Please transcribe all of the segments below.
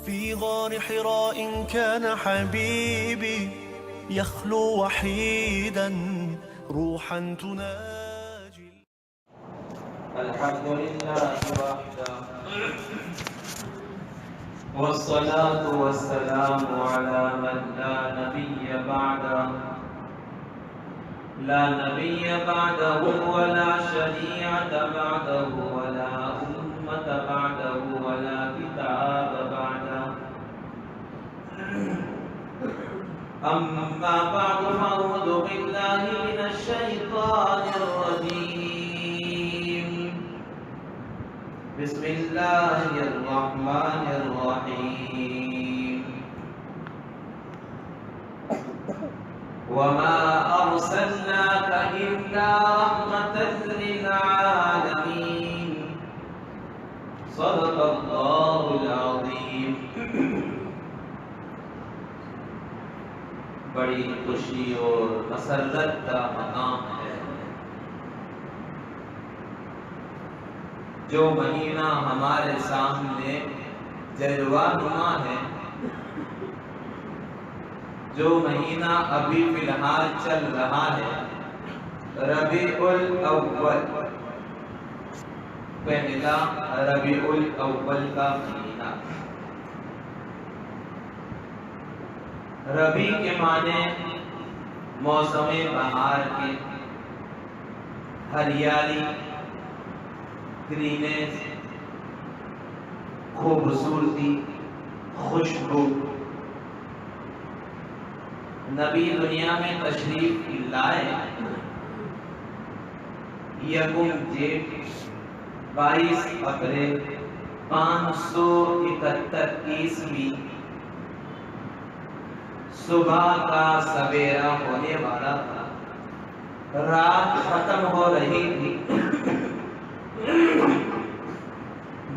في غار حراء كان حبيبي يخلو وحيدا روحا تناجي. الحمد لله وحده والصلاة والسلام على من لا نبي بعده ولا شريعة بعده ولا أمة بعده ولا كتاب بعده. أما بعد فأعوذ بالله من الشيطان الرجيم. بسم الله الرحمن الرحيم. وما أرسلناك إلا رحمة للعالمين. صدق الله العظيم. بڑی خوشی اور مسرت کا مقام ہے جو مہینہ ہمارے سامنے جلوہ نما ہے، جو مہینہ ابھی فی الحال چل رہا ہے، ربیع الاول، پہلا ربیع الاول کا مہینہ۔ ربیع کے معنی موسم بہار کے، ہریالی، گرینس، خوبصورتی، خوشبو۔ نبی دنیا میں تشریف لائے یکم جیٹ 22 اپریل 571 عیسوی، صبح کا سویرا ہونے والا تھا، رات ختم ہو رہی تھی،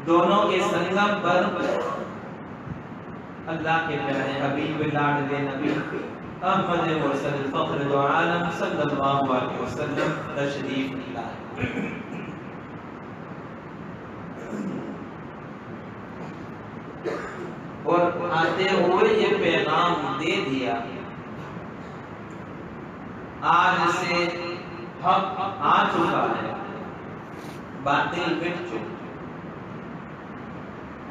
دونوں کے سنگم پر اللہ کے پیارے حبیب لاڈلے نبی احمد مرسل فخر دو عالم صلی اللہ علیہ وسلم تشریف لائے۔ اور آتے ہوئے یہ پیغام دے دیا، آج سے حق آ چکا ہے، باطل مٹ چکا،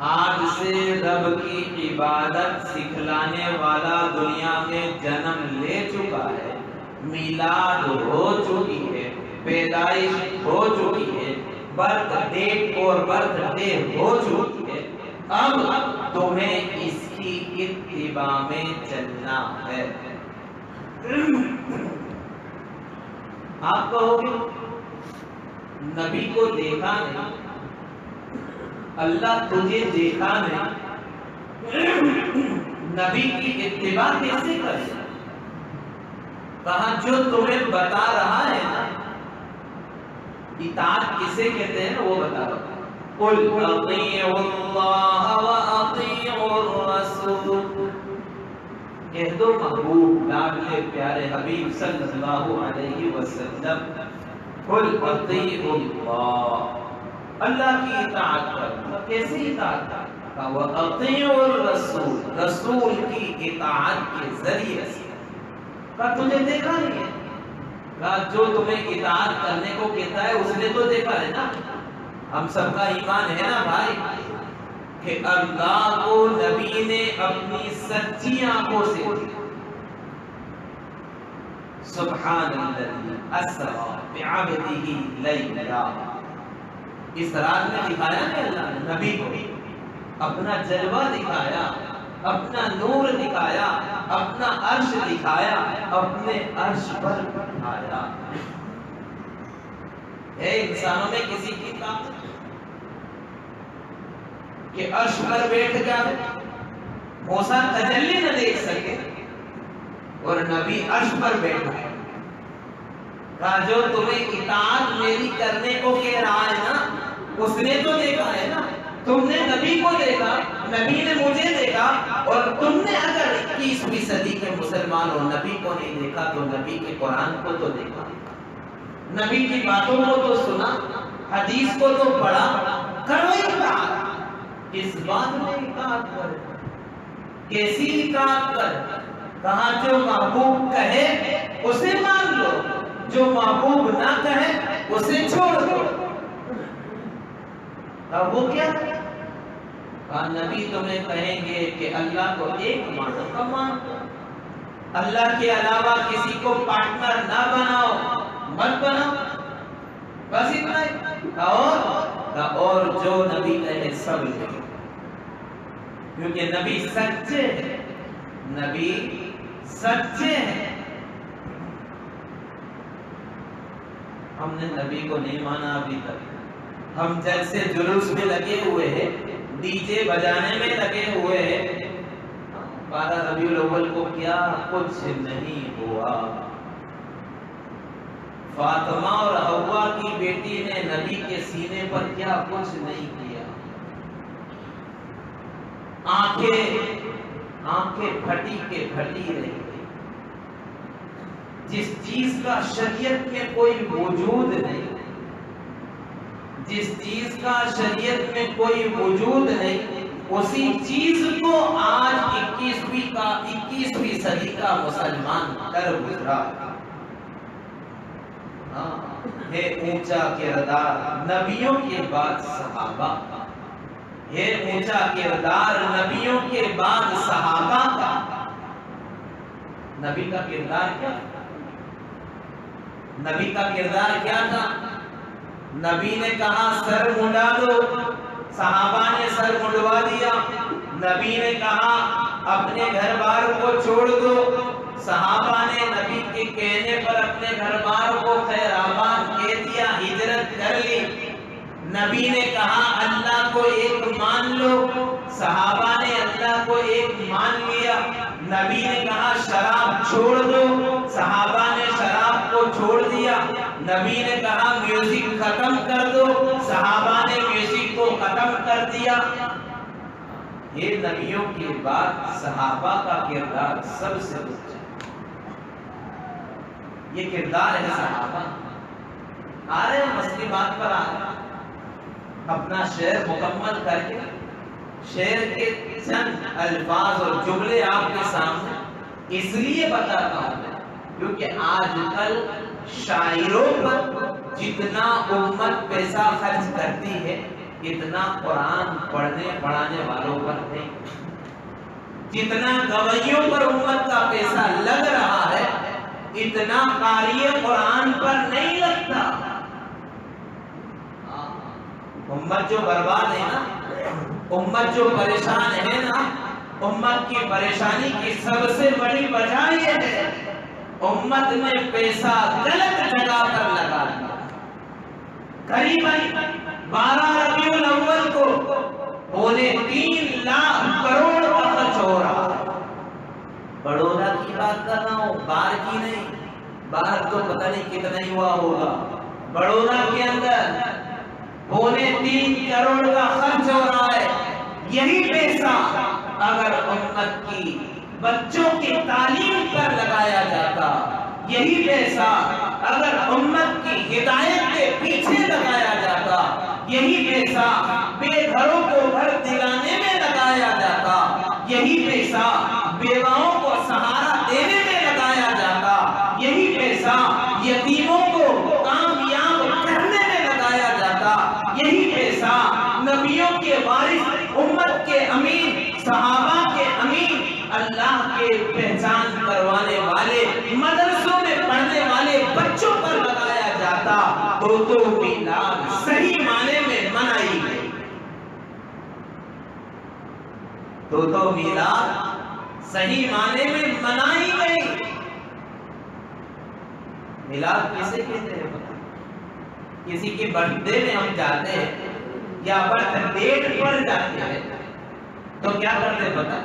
آج سے رب کی عبادت سکھلانے والا دنیا میں جنم لے چکا ہے، میلاد ہو چکی ہے، پیدائش ہو چکی ہے، برتھ ڈیٹ اور برتھ ڈے ہو چکی ہے، اب تمہیں اس کی اتباع میں چلنا ہے۔ آپ کہو گے نبی کو دیکھا نہیں، اللہ تجھے دیکھا نہیں، نبی کی اتباع کیسے کرے؟ کہا جو تمہیں بتا رہا ہے نا، اطاعت کسے کہتے ہیں وہ بتا رہا۔ قل اطیعوا اللہ واطیعوا الرسول، کہہ دو محبوب لاڈلے پیارے حبیب صلی اللہ علیہ وسلم، قل اطیعوا اللہ، اللہ کی اطاعت کرو۔ کیسے اطاعت کرو؟ وَأَطِيعُوا الرَّسُولَ، رسول کی اطاعت کے ذریعے سے۔ کہا تجھے دیکھا نہیں ہے؟ کہا جو تمہیں اطاعت کرنے کو کہتا ہے اس نے تو دیکھا ہے نا۔ ہم سب کا ایمان ہے نا بھائی کہ اللہ کو نبی نے اپنی سچی آنکھوں سے، سبحان الذی اسری بعبدہ لیلا، اس رات میں دکھایا نا اللہ نے نبی کو، اپنا جلوہ دکھایا، اپنا نور دکھایا، اپنا عرش دکھایا، اپنے عرش پر بٹھایا۔ ہے انسانوں میں کسی کی طاقت کہ عرش پر بیٹھ جائے، موسیٰ تجلی نہ دیکھ سکے اور نبی عرش پر بیٹھا ہے؟ کہا جو تمہیں اطاعت میری کرنے کو کہہ رہا ہے نا، اس نے تو دیکھا ہے نا، تم نے نبی کو دیکھا، نبی نے مجھے دیکھا، اور تم نے اگر 21ویں صدی کے مسلمان ہو نبی کو نہیں دیکھا تو نبی کے قرآن کو تو دیکھا، نبی کی باتوں کو تو سنا، حدیث کو تو پڑھا، کرو اطاعت، اس بات میں اطاعت کرو۔ کیسی اطاعت کر؟ کہا جو محبوب کہے اسے مان لو، جو محبوب نہ کہے اسے چھوڑ دو۔ اب وہ کیا؟ کہا نبی تمہیں کہیں گے کہ اللہ کو ایک مانو تو مان لو، اللہ کے علاوہ کسی کو پارٹنر نہ بناؤ، مت بناؤ، بس اتنا ہی۔ اور جو نبی کہے سب لے، کیونکہ نبی سچے ہیں، نبی سچے ہیں۔ ہم نے نبی کو نہیں مانا ابھی تک، ہم جلسے جلوس میں لگے ہوئے ہیں، ڈی جے بجانے میں لگے ہوئے ہیں۔ 12 ربیع الاول کو کیا کچھ نہیں ہوا۔ فاطمہ اور حوا کی بیٹی نے نبی کے سینے پر کیا کچھ نہیں کیا۔ آنکھیں پھٹی کے پھٹی رہی، جس چیز کا شریعت میں کوئی وجود نہیں، جس چیز کا شریعت میں کوئی وجود نہیں، اسی چیز کو آج 21ویں صدی کا مسلمان کر گزرا۔ ہے اونچا کردار نبیوں کے بعد صحابہ، ہے اونچا کردار نبیوں کے بعد صحابہ کا۔ نبی کا کردار کیا؟ نبی کا کردار کیا تھا؟ نبی نے کہا سر منڈا دو، صحابہ نے سر منڈوا دیا۔ نبی نے کہا اپنے گھر بار کو چھوڑ دو، صحابہ نے نبی کے کہنے پر اپنے گھر بار کو خیر آباد کہہ دیا، ہجرت کر لی۔ نبی نے کہا اللہ کو ایک مان لو، صحابہ نے اللہ کو ایک مان لیا۔ نبی نے کہا شراب چھوڑ دو، صحابہ نے شراب کو چھوڑ دیا۔ نبی نے کہا میوزک ختم کر دو، صحابہ نے میوزک کو ختم کر دیا۔ یہ نبیوں کے بعد صحابہ کا کردار سب سے اونچا، یہ کردار ہے صحابہ۔ آ رہے ہیں مسئلے بات پر، آ رہے اپنا شعر مکمل کر کے شعر کے چند الفاظ اور جملے آپ کے سامنے اس لیے بتاتا ہوں کیونکہ آج کل شاعروں پر جتنا امت پیسہ خرچ کرتی ہے اتنا قرآن پڑھنے پڑھانے والوں پر نہیں، جتنا گویوں پر امت کا پیسہ لگ رہا ہے اتنا قاری قرآن پر نہیں لگتا۔ امت جو برباد ہے نا، امت جو پریشان ہے نا، امت کی پریشانی کی سب سے بڑی وجہ یہ ہے امت نے پیسہ غلط جگہ پر لگا دیا۔ قریباً 12 ربیع الاول کو 3.25 لاکھ کروڑ کا خرچ ہو رہا ہے۔ بڑودہ کی بات کر رہا ہوں، باہر کی نہیں، باہر تو پتہ نہیں کتنا ہی ہوا ہوگا، بڑودہ کے اندر 3.25 کروڑ کا خرچ ہو رہا ہے۔ یہی پیسہ اگر امت کی بچوں کی تعلیم پر لگایا جاتا، یہی پیسہ اگر امت کی ہدایت کے پیچھے لگایا جاتا، یہی پیسہ بے گھروں کو گھر دلانے میں لگایا جاتا، یہی پیسہ بیواؤں کو سہارا دینے میں لگایا جاتا، یہی پیسہ یتیموں کو کامیاب کرنے میں لگایا جاتا، یہی پیسہ نبیوں کے وارث، امت کے امین، صحابہ کے امین، اللہ کے پہچان کروانے والے، مدرسوں میں پڑھنے والے بچوں پر لگایا جاتا تو میلاد صحیح معنی میں منائی گئی، تو میلاد صحیح معنی میں منائی گئی۔ میلاد کیسے کہتے ہیں پتہ؟ کسی کی برتھ ڈے میں ہم جاتے ہیں یا برتھ ڈیٹ پر جاتے ہیں تو کیا کرتے ہیں پتہ؟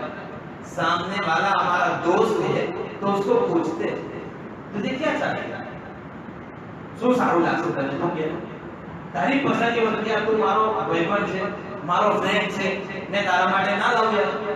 سامنے والا ہمارا دوست ہے تو اس کو پوچھتے ہیں تجھے کیا چاہیے؟ سو سارو لاکھ کرنے تو کیا તારી પસંદગી વખતે તું મારો ભાઈબંધ છે, મારો ફ્રેન્ડ છે, ને તારા માટે ના લાવ્યા,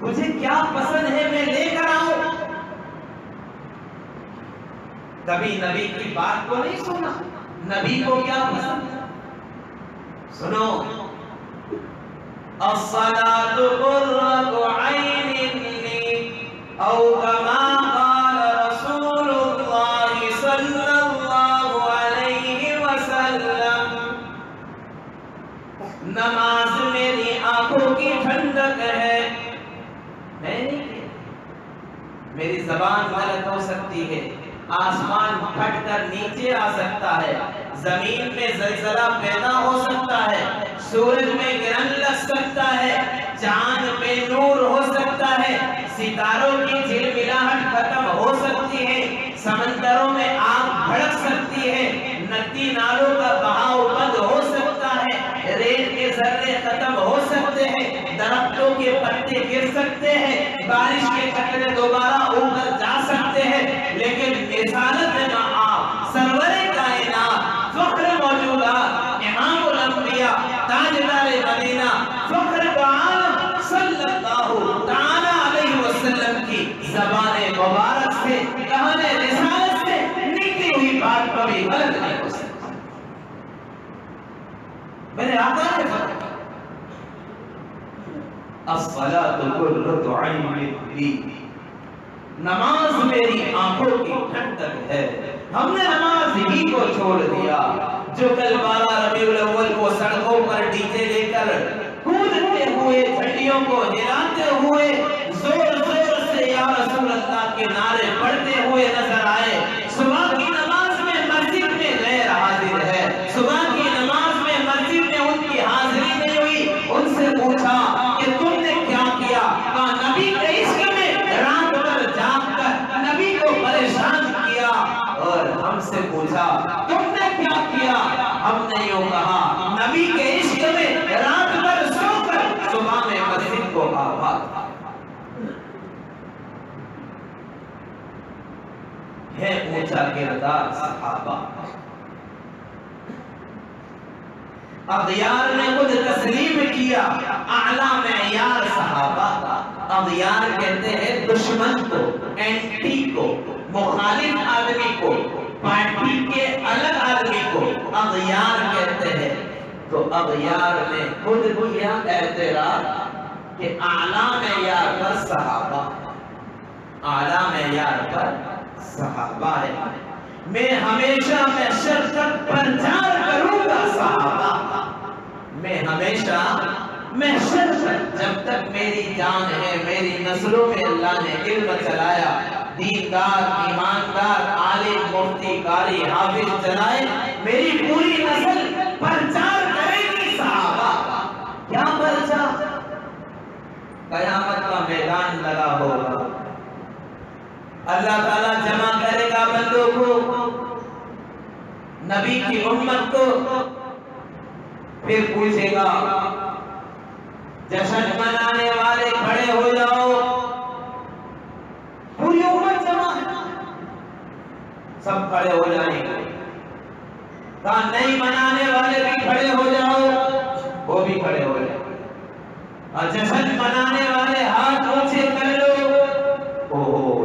تجھے کیا پسند ہے میں لے کر آؤں؟ کبھی نبی کی بات کو نہیں سنا، نبی کو کیا پسند؟ سنو، الصلاۃ قرۃ عین لی او کما قال رسول اللہ صلی اللہ علیہ وسلم، نماز میری آنکھوں کی ٹھنڈک ہے۔ میں نہیں، میری زبان غلط ہو سکتی ہے، آسمان پھٹ کر نیچے آ سکتا ہے، زمین میں زلزلہ پیدا ہو سکتا ہے، سورج میں گرہن لگ سکتا ہے، چاند میں نور ہو سکتا ہے، ستاروں کی جھلملاہٹ ختم ہو سکتی ہے، سمندروں میں آگ بھڑک سکتی ہے، ندی نالوں کا بہاؤ بند ہو سکتا ہے، ریت کے ذرے ختم ہو سکتے ہیں، درختوں کے پتے گر سکتے ہیں، بارش کے قطرے دوبارہ اوپر جا سکتے ہیں، لیکن رسالت مآب سرور کائنات فخر موجودات امام الانبیاء تاجدار مدینہ فخر عالم صلی اللہ تعالی علیہ وسلم کی زبان مبارک سے کہان رسالت سے نکلی ہوئی بات کبھی غلط نہیں ہو سکتی۔ میرے آقا نے فرمایا الصلاۃ قرۃ عین لی، نماز میری آنکھوں کی ٹھنڈک ہے۔ ہم نے نماز ہی کو چھوڑ دیا، جو کل 12 ربیع الاول کو سڑکوں پر ڈی جے لے کر کودتے ہوئے، جھنڈیوں کو ہلاتے ہوئے، زور زور سے یا رسول اللہ کے نعرے پڑھتے ہوئے نظر آئے، صبح کی نماز میں مسجد میں غیر حاضر ہے، صبح کی نماز میں مسجد میں ان کی حاضری نہیں ہوئی، ان سے پوچھا کہ تم نے کیا کیا؟ کہا نبی کے عشق میں رات بھر جاگ کر نبی کو پریشان کیا، اور ہم سے پوچھا تم نے کیا کیا؟ ہم نے یوں کہا نبی کے عشق میں رات بھر سو کر صبح میں مسجد کو آباد ہے۔ اونچا کردار صحابہ، اغیار نے خود تسلیم کیا، اعلیٰ معیار صحابہ کا۔ اغیار کہتے ہیں دشمن کو، اینٹی کو، مخالف آدمی کو، پارٹی کے الگ آدمی کو اغیار کہتے ہیں۔ تو اغیار نے خود کیا اعتراف کہ اعلیٰ معیار پر صحابہ، اعلیٰ معیار پر صحابہ ہے، میں ہمیشہ محشر تک پرچار کروں گا صحابہ، میں ہمیشہ محشر تک، جب تک میری جان ہے، میری نسلوں میں اللہ نے علم چلایا، دیندار، ایماندار، عالم، مفتی، قاری، حافظ چلائے، میری پوری نسل پرچار کرے گی صحابہ۔ کیا پرچار؟ قیامت کا میدان لگا ہوگا، اللہ تعالیٰ جمع کرے گا بندوں کو، نبی کی امت کو، پھر پوچھے گا جشن منانے والے کھڑے ہو جاؤ، پوری امت جمع ہے، سب کھڑے ہو جائیں گے، کہا نہیں منانے والے بھی کھڑے ہو جاؤ، وہ بھی کھڑے ہو جائیں، اور جشن منانے والے ہاتھ اونچے کر لو،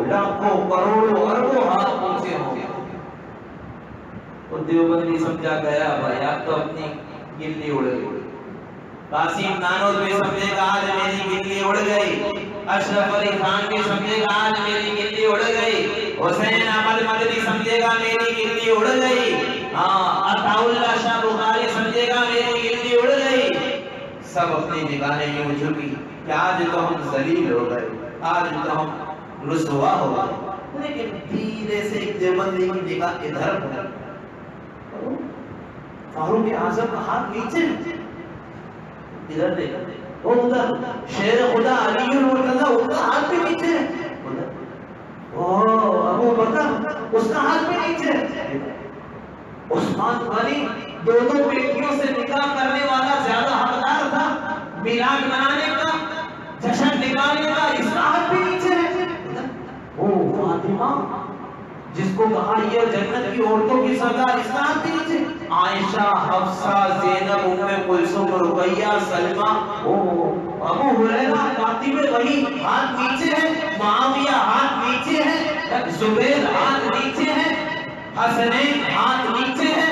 لاکھوں کروڑوں اربوں ہاتھ اونچے ہوں گے۔ تو دیوبندی سمجھا گیا بھائی آپ تو اپنی گلی اڑ گئی، قاسم نانوتوی سمجھے گا آج میری گلی اڑ گئی، اشرف علی خان بھی سمجھے گا آج میری گلی اڑ گئی، حسین احمد مدنی سمجھے گا میری گلی اڑ گئی، عطا اللہ شاہ بخاری سمجھے گا میری گلی اڑ گئی۔ سب اپنی نگاہیں یوں جھکی کہ آج تو ہم ذلیل ہو گئے، آج تو ہم رسوا ہو گئے، لیکن دھیرے سے ایک دیوبندی کی نگاہ ادھر پر، فاروق اعظم کا ہاتھ نیچے، ادھر دیکھا، وہ ادھر شیر خدا علی المرتضیٰ اس کا ہاتھ بھی نیچے، ابو بکر اس کا ہاتھ بھی نیچے، عثمان غنی دونوں بیٹیوں سے نکاح کرنے والا زیادہ حقدار تھا، میلاد منانے کا، جشن نکالنے کا، اس کا ہاتھ بھی نیچے ہے۔ فاطمہ جس کو کہا یہ جنت کی عورتوں کی سردار، اس کا ہاتھ بھی نیچے، عائشہ، حفصہ، زینب، ام کلثوم، رقیہ، سلمہ، ابو ہریرہ خاتم وحی ہاتھ نیچے ہے، معاویہ ہاتھ نیچے ہے، زبیر ہاتھ نیچے ہے، حسنین ہاتھ نیچے ہے،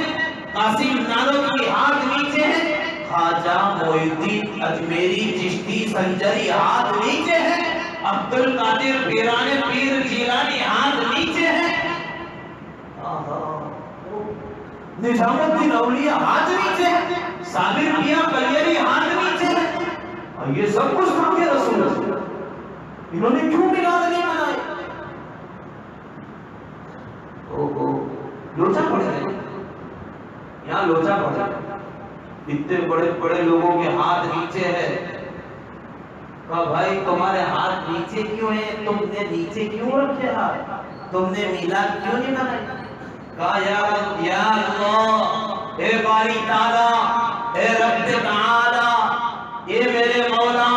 قاسم نانوتوی ہاتھ نیچے ہے، خواجہ معین الدین اجمیری چشتی سنجری ہاتھ نیچے ہے، عبد القادر پیران پیر جیلانی ہاتھ نیچے ہے، نظام الدین اولیاء ہاتھ نیچے ہے، صابر میاں کلیری ہاتھ نیچے ہے. اور یہ سب کچھ کہاں کے رسول ہے؟ انہوں نے کیوں میلاد نہیں منائے؟ لوچا پڑ گئے یہاں، لوچا پڑ گئے. اتنے بڑے بڑے لوگوں کے ہاتھ نیچے ہے. کہا بھائی تمہارے ہاتھ نیچے کیوں ہیں؟ تم نے نیچے کیوں رکھے ہاتھ؟ تم نے میلاد کیوں نہیں منائی؟ کہا یا اللہ، اے باری تعالی، اے رب تعالی، اے میرے مولا،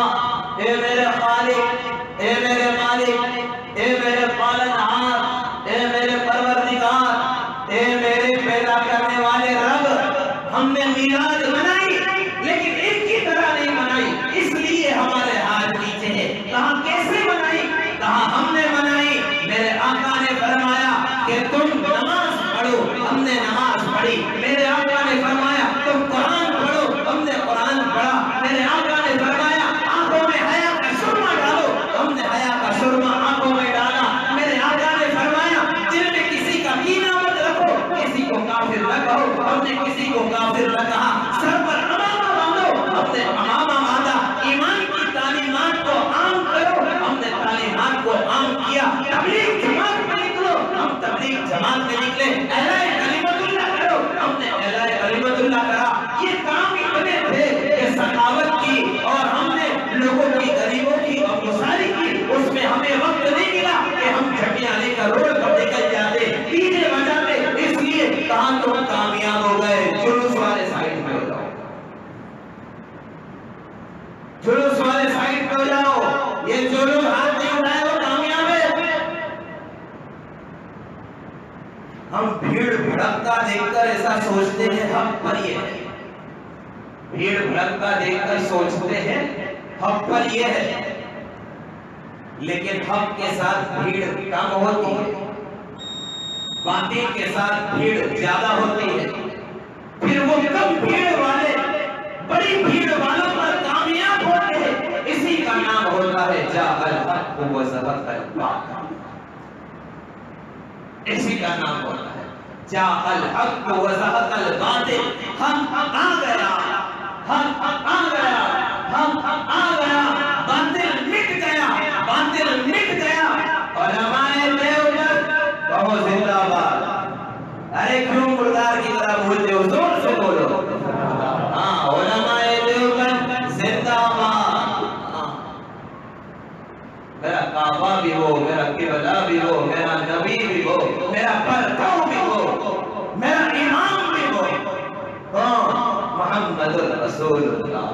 اے میرے خالق، اے میرے مالک، اے میرے پالنہار، اے میرے پروردگار، اے میرے پیدا کرنے والے رب، ہم نے میلاد منائی لیکن ان کی طرح نہیں منائی، اس لیے ہمارے ہاتھ نیچے ہے. کہا کیسے منائی؟ کہا ہم نے منائی، میرے آقا نے فرمایا کہ تم نماز پڑھو، ہم نے نماز پڑھی. میرے آقا نے فرمایا تم قرآن پڑھو، ہم نے قرآن پڑھا. میرے آقا نے فرمایا آنکھوں میں حیا کا سرما ڈالو، ہم نے حیا کا سرما آنکھوں میں ڈالا. میرے آقا نے فرمایا دل میں کسی کا کینہ مت رکھو، کسی کو کافر نہ کہو، ہم نے کسی کو کافر نہ کہا. سر پر امامہ باندھو، ہم نے امامہ باندھا. ایمان کی تعلیمات کو عام کرو، ہم نے تعلیمات کو عام کیا. تبلیغ جماعت میں نکلو، ہم تبلیغ جماعت میں نکلے. اعلان کلمت اللہ کرو، ہم نے اعلان کلمت اللہ کرا. یہ کام اتنے تھے کہ سخاوت کی اور ہم نے لوگوں کی، غریبوں کی اور گزاری کی. اس میں ہمیں وقت نہیں ملا کہ ہم جھٹیاں لے کر روڈ پر نکل جاتے، ڈیجے بجاتے. اس لیے کہاں تم کامیاب ہو گئے؟ جلوس والے سائڈ پہ ہو جاؤ، جلوس والے سائڈ پہ ہو جاؤ. یہ جو لوگ ہاتھ نہیں اٹھائے وہ کامیاب ہے. ہم بھیڑ بھڑکتا دیکھ کر ایسا سوچتے ہیں حق پر یہ ہے، بھیڑ بھڑکتا دیکھ کر سوچتے ہیں حق پر یہ ہے، لیکن حق کے ساتھ بھیڑ کم ہوتی ہے، باطل کے ساتھ بھیڑ زیادہ ہوتی ہے. پھر وہ کم بھیڑ والے بڑی بھیڑ والوں پر کامیاب ہوتے ہیں. اسی کا نام ہوتا ہے جاء الحق وزهق الباطل. اسی کا نام ہوتا ہے جاء الحق وزهق الباطل. حق آ گیا، حق آ گیا، حق آ گیا، باطل مٹ گیا، باطل مٹ گیا. علماء دیوبند کہو زندہ باد. ارے کیوں مردار کی طرح بولتے ہو؟ زور سے بولو. ہاں، علماء دیوبند زندہ باد. میرا کعبہ بھی ہو، میرا قبلہ بھی ہو، میرا نبی بھی ہو، میرا پرچم بھی ہو، میرا امام بھی ہو. محمد رسول اللہ.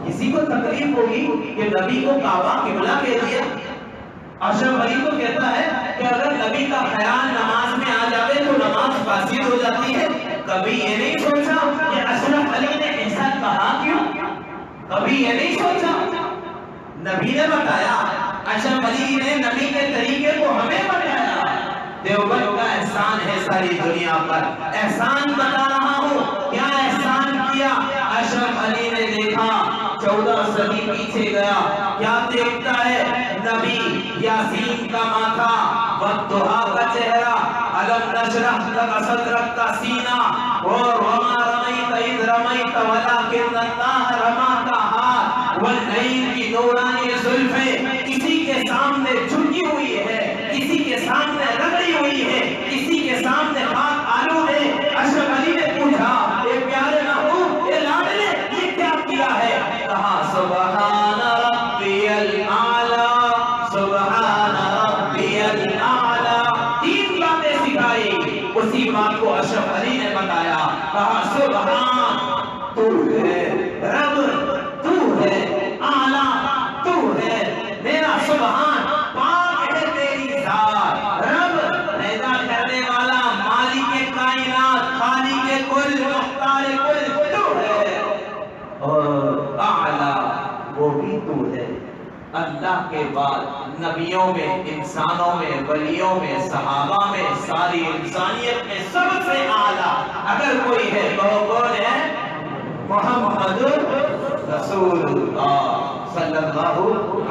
کسی کو تکلیف ہوگی کہ نبی کو کعبہ قبلہ کہہ دیا؟ اشرف علی تو کہتا ہے کہ اگر نبی کا خیال نماز میں آ جاوے تو نماز فاسد ہو جاتی ہے. کبھی یہ نہیں سوچا کہ اشرف علی نے ایسا کہا کیوں؟ کبھی یہ نہیں سوچا؟ نبی نے بتایا، اشرف علی نے نبی کے طریقے کو ہمیں بتایا. دیوبند کا احسان ہے ساری دنیا پر. احسان بتا رہا ہوں، کیا احسان کیا؟ اشرف علی نے دیکھا 14 صدی پیچھے گیا، کیا دیکھتا ہے؟ نبی یاسین کا ماتھا، والضحا کا چہرہ، الم نشرح لک صدرک کا سینہ، اور وما رمیت اذ رمیت ولکن اللہ رما کا ہاتھ، واللیل کی دورانی زلفیں کسی کے سامنے جھکی ہوئی ہے، کسی کے سامنے رگڑی ہوئی ہے، کسی کے سامنے خاک آلو ہے. اشرف علی نے پوچھا اے پیارے محبوب، اے لاڈلے، یہ کیا کیا ہے؟ کہا سبحان ربی الاعلی، سبحان ربی الاعلی. 3 باتیں سکھائی. اسی بات کو اشرف علی نے بتایا. کہا سبحان تو ہے، رب تو ہے، اعلی اللہ کے بعد نبیوں میں، انسانوں میں، ولیوں میں، صحابہ میں، ساری انسانیت میں سب سے اعلیٰ اگر کوئی ہے تو وہ کون ہے؟ محمد رسول اللہ صلی اللہ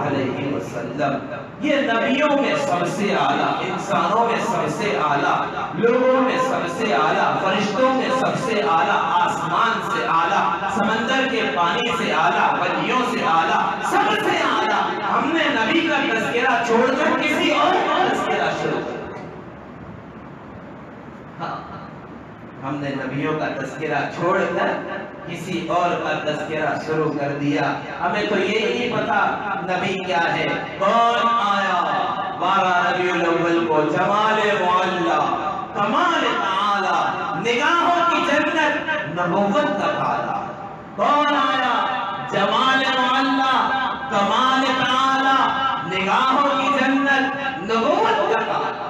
علیہ وسلم. یہ نبیوں میں سب سے اعلیٰ، انسانوں میں سب سے اعلیٰ، لوگوں میں سب سے اعلیٰ، فرشتوں میں سب سے اعلیٰ، آسمان سے اعلیٰ، سمندر کے پانی سے اعلیٰ، ولیوں سے اعلیٰ، سب سے اعلیٰ. ہم نے نبی کا تذکرہ چھوڑ کر کسی اور کا تذکرہ شروع کر دیا. ہم نے نبیوں کا تذکرہ چھوڑ کر کسی اور کا تذکرہ شروع کر دیا. ہمیں تو یہ نہیں پتا نبی کیا ہے. کون آیا 12 ربیع الاول کو، جمال معلا، کمال تعالی، نگاہوں کی جنت، نبوت کا تعالی. کون آیا جمال معلا، کمال تعالی، نگاہوں کی جنت، نبوت کا تعالی.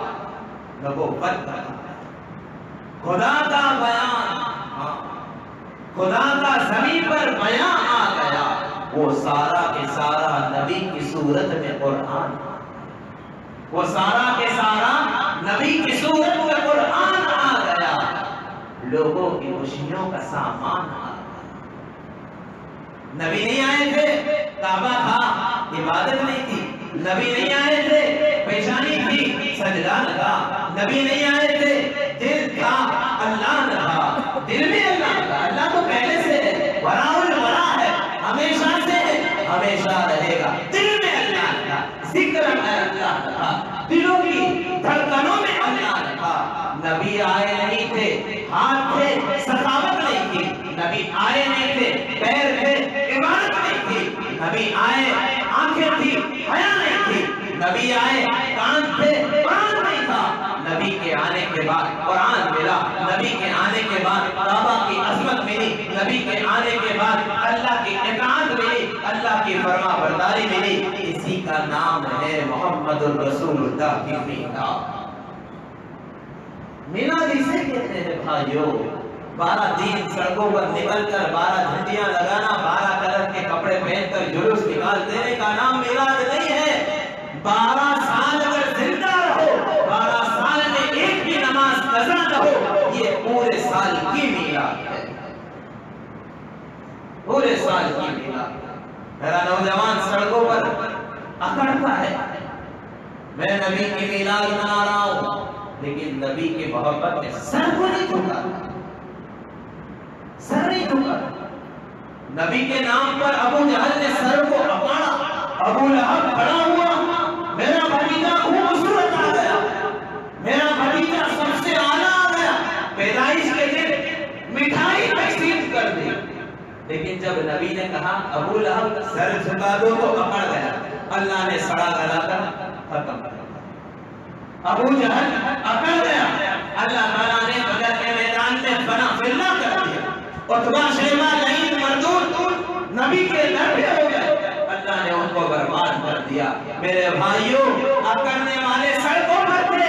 نبوت کا تعالی، خدا کا بیان، خدا کا زمین پر بیان آ گیا. وہ سارا کے سارا نبی کی صورت میں قرآن، وہ سارا کے سارا نبی کی صورت میں قرآن آ گیا. لوگوں کی خوشیوں کا سامان آ گیا. نبی نہیں آئے تھے کعبہ تھا، عبادت نہیں تھی. نبی نہیں آئے تھے پیشانی تھی، سجدہ نہ تھا. نبی نہیں آئے تھے دل تھا، اللہ نہ تھا. دل میں اللہ تھا. اللہ تو پہلے سے ہے، وراء الورا ہے، ہمیشہ سے ہے، ہمیشہ رہے گا. دل میں اللہ تھا، ذکر میں اللہ تھا، دلوں کی دھڑکنوں میں اللہ تھا. نبی آئے نہیں تھے ہاتھ تھے، سخاوت نہیں تھی. نبی آئے نہیں تھے پیر تھے، عبادت نہیں تھی. نبی آئے آنکھیں تھی، حیا نہیں تھی. نبی آئے کان تھے، قرآن نہیں تھا. نبی کے آنے کے بعد قرآن ملا. نبی کے آنے کے بعد کعبہ کی عظمت ملی. نبی کے آنے کے بعد اللہ کی اطاعت ملی، اللہ کی فرما برداری ملی. اسی کا نام ہے محمد الرسول اللہ کی میلاد. میلاد اسے کہتے ہیں بھائیو. 12 دن سڑکوں پر نکل کر 12 جھنڈیاں لگانا، 12 کلر کے کپڑے پہن کر جلوس نکال دینے کا نام میلاد نہیں ہے. 12 سال اگر زندہ رہو، 12 سال میں ایک بھی نماز قضا نہ ہو، یہ پورے سال کی میلاد ہے. پورے سال کی میلاد. میرا نوجوان سڑکوں پر اکڑتا ہے میں نبی کی میلاد منا رہا ہوں، لیکن نبی کی محبت میں سر کو نہیں جھکا، سر نہیں جھکا. نبی کے نام پر ابو جہل نے سر کو اپاڑا. ابو لہب کھڑا ہوا، میرا بھتیجا خوبصورت آ گیا، میرا بھتیجا سب سے اعلیٰ آ گیا، پیدائش کے دن مٹھائی تقسیم کر دی. لیکن جب نبی نے کہا ابو لہب سر جھکا دو تو اکڑ گیا. اللہ نے سڑا گلا کر ختم کر دیا. ابو جہل اکڑ گیا، اللہ تعالیٰ نے بدر کے میدان میں فنا فلنا کر دیا. عتبہ شیبہ لعین مردود نبی کے در پہ ہو گئے، اللہ نے ان کو برباد کر دیا. میرے بھائیوں، اکڑنے والے سڑکوں پر تھے،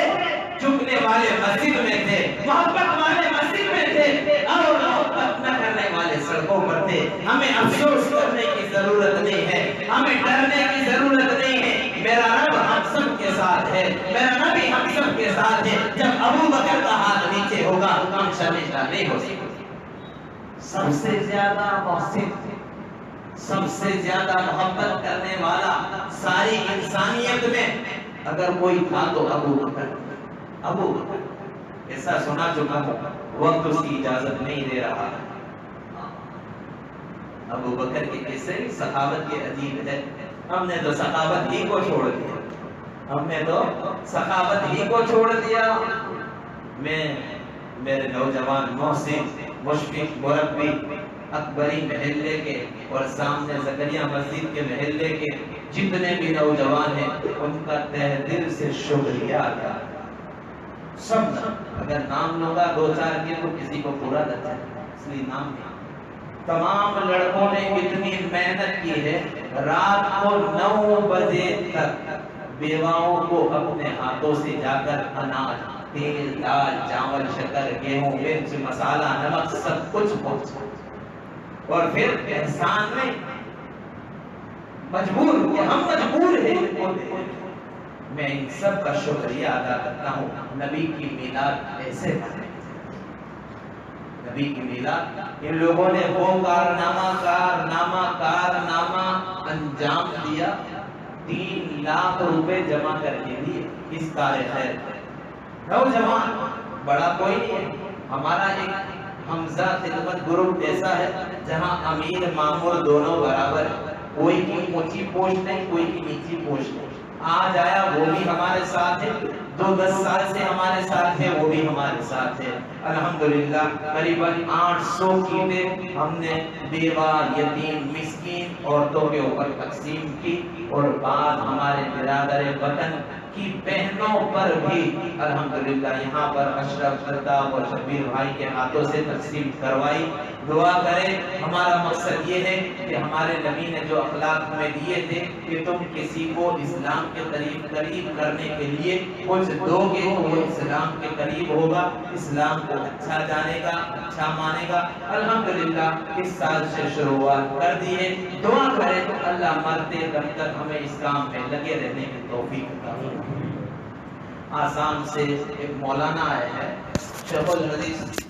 جھکنے والے مسجد میں تھے، محبت والے مسجد میں تھے، اور محبت نہ کرنے والے سڑکوں پر تھے. ہمیں افسوس کرنے کی ضرورت نہیں ہے، ہمیں ڈرنے کی ضرورت نہیں ہے. میرا رب ہم سب کے ساتھ ہے، میرا نبی ہم سب کے ساتھ ہے. جب ابو بکر کا ہاتھ نیچے ہوگا ہم شرمندہ نہیں ہو سکتے. سب سے زیادہ محسن، سب سے زیادہ محبت کرنے والا ساری انسانیت میں اگر کوئی تھا تو ابو بکر. ابو بکر ایسا سنا چکا ہوں، وقت اس کی اجازت نہیں دے رہا. ابو بکر کے قصے سخاوت کے عجیب ہے. ہم نے تو سخاوت ہی کو چھوڑ دیا، ہم نے تو سخاوت ہی کو چھوڑ دیا. میں میرے نوجوان محسن، مشفق، مربی اکبری محلے کے اور سامنے زکریا مسجد کے محلے کے جتنے بھی نوجوان ہیں ان کا تہ دل سے شکریہ ادا. سب اگر نام لوں گا 2-4 کے تو کسی کو پورا لگتا ہے، اس لیے نام نہیں. تمام لڑکوں نے اتنی محنت کی ہے، رات کو 9 بجے تک بیواؤں کو اپنے ہاتھوں سے جا کر اناج، تیل، دال، چاول، شکر، گیہوں، مرچ، مسالہ، نمک سب کچھ پہنچا. اور پھر احسان میں مجبور کہ ہم مجبور ہیں ان کو دیں۔ میں ان سب کا شکریہ ادا کرتا ہوں۔ نبی کی میلاد ایسے منائی، نبی کی میلاد ان لوگوں نے وہ کارنامہ انجام دیا، 3 لاکھ روپے جمع کر کے دیے اس کار خیر پر۔ نوجوان بڑا کوئی نہیں ہے، ہمارا ایک حمزہ خدمت گروپ ایسا ہے جہاں امیر مامور دونوں برابر ہے، کوئی کی اونچی پوسٹ نہیں، کوئی کی نیچی پوسٹ نہیں۔ آج آیا وہ بھی ہمارے ساتھ ہے، 10 سال سے ہمارے ساتھ ہے، وہ بھی ہمارے ساتھ ہے۔ الحمدللہ قریباً 800 کیٹیں ہم نے بیوہ، یتیم، مسکین عورتوں کے اوپر تقسیم کی، اور بعض ہمارے برادر وطن کی بہنوں پر بھی الحمدللہ یہاں پر اشرف، الطاف اور شبیر بھائی کے ہاتھوں سے تقسیم کروائی۔ دعا کرے، ہمارا مقصد یہ ہے کہ ہمارے نبی نے جو اخلاق ہمیں دیے تھے کہ تم کسی کو اسلام کے قریب کرنے کے لیے کچھ دو گے تو وہ اسلام کے قریب ہوگا، اسلام کو اچھا جانے گا، اچھا مانے گا۔ الحمدللہ اس سال سے شروعات کر دی ہے، دعا کرے تو اللہ مرتے دم تک ہمیں اس کام میں لگے رہنے کی توفیق عطا فرمائے۔ آسام سے ایک مولانا آئے ہیں، شیخ الحدیث